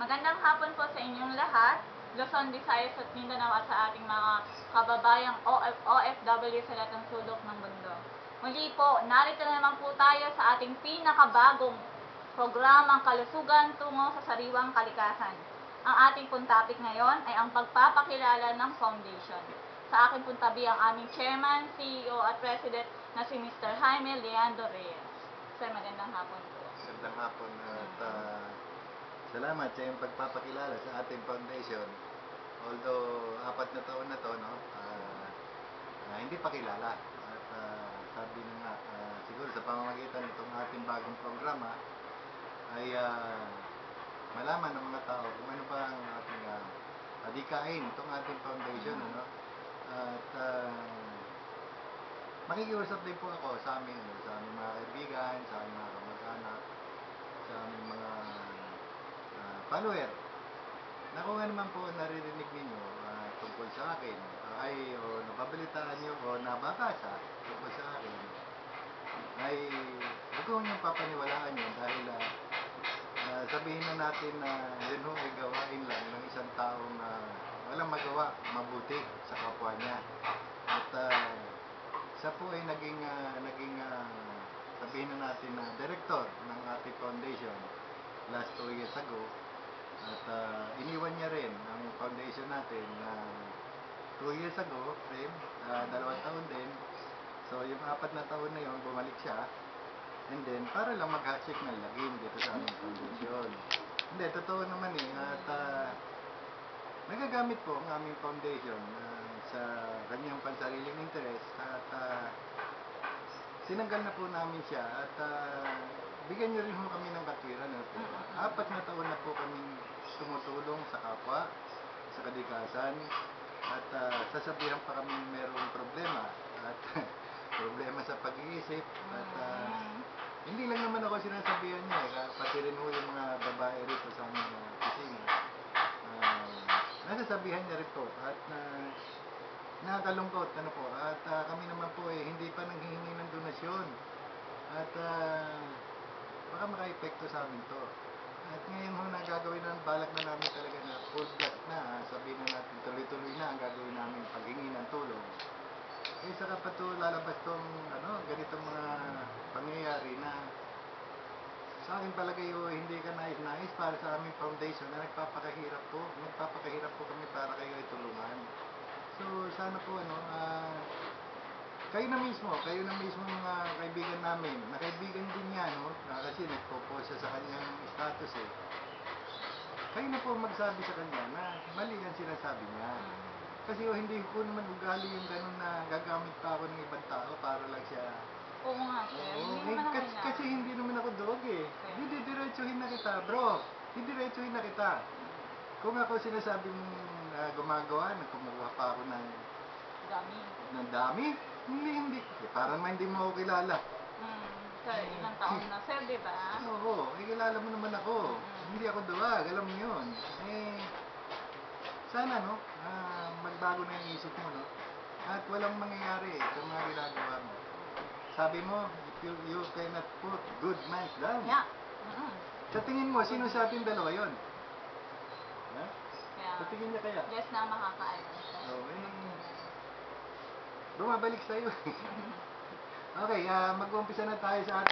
Magandang hapon po sa inyong lahat, Luzon, Visayas at Mindanao at sa ating mga kababayang OFW sa lahat ng sulok ng mundo. Muli po, narito na naman po tayo sa ating pinakabagong programang kalusugan tungo sa sariwang kalikasan. Ang ating pong topic ngayon ay ang pagpapakilala ng foundation. Sa akin pong tabi ang aming chairman, CEO at president na si Mr. Jaime Leandro Reyes. Sir, magandang hapon po. Magandang hapon at salamat sa iyong pagpapakilala sa ating foundation. Although 4 na taon na to, no, hindi pa kilala. At sabi na nga, siguro sa pamamagitan nitong ating bagong programa ay malaman ng mga tao kung ano ba ang ating adikain itong ating foundation. Ano? At makikiusap din po ako sa aming mga kaibigan, sa aming mga kamag-anak, sa aming mga follower, na kung ano man po naririnig ninyo tungkol sa akin, o nababalitaan nyo o nababasa tungkol sa akin, ay huwag ko nyo papaniwalaan yun dahil sabihin na natin na yun ho ay gawain lang ng isang taong walang magawa mabuti sa kapwa niya. At siya po ay naging sabihin na natin na director ng ating foundation last 2 years ago. At iniwan niya rin ang foundation natin na 2 years ago rin, 2 taon din. So yung 4 na taon na yun, bumalik siya. And then, para lang mag-hashtag ng lagim dito sa aming foundation. Hindi, totoo naman at nagagamit po ang aming foundation sa kanyang pansariling interest at tinanggal na po namin siya at bigyan niyo rin po kami ng katwiran. 4 na taon na po kami tumutulong sa kapwa, sa kadikasan at sasabihan pa kami merong problema at problema sa pag-iisip at hindi lang naman ako sinasabihan niya pati rin po yung mga babae rito sa aming kusina. Nasasabihan niya rin po at nakakalungkot po at kami naman po hindi pa nanghihingi ng donasyon at baka maka-epekto sa amin to. At ngayon ho nagagawin na balak na namin talaga na full blast na, sabihin na natin tuloy-tuloy na ang gagawin namin paghingi ng tulong. Saka pa to lalabas tong ganitong mga pangyayari na sa aking palagay hindi ka nais para sa aming foundation na nagpapakahirap po kami para kayo ay tulungan. So sana po kayo na mismo mga kaibigan namin, na kaibigan din niya kasi nagpo-post siya sa kanyang status kayo na po magsabi sa kanya na mali ang sinasabi niya. Kasi hindi ko naman ugali yung ganun na gagamit pa ako ng ibang tao para lang siya. Oo nga, sir. Hindi naman ako Kasi hindi naman ako dog Hindi diretsuhin na kita, bro. Hindi diretsuhin na kita. Kung ako sinasabi mong gumagawa, kumukuha pa ako ng dami? Hindi. Parang hindi mo ako kilala. Sir, ilang taon na, sir, di ba? Oo, kilala mo naman ako. Hindi ako duwag, alam mo yun. Sana magbago na yung isip mo at walang mangyayari sa mga ginagawa mo. Sabi mo, if you cannot put good minds down. Yeah. Sa tingin mo, sino sa ating dalawa yon? Sa tingin niya kaya? Yes na makakaalam, sir. Bumabalik sa'yo. Okay, mag-uumpisa na tayo sa ating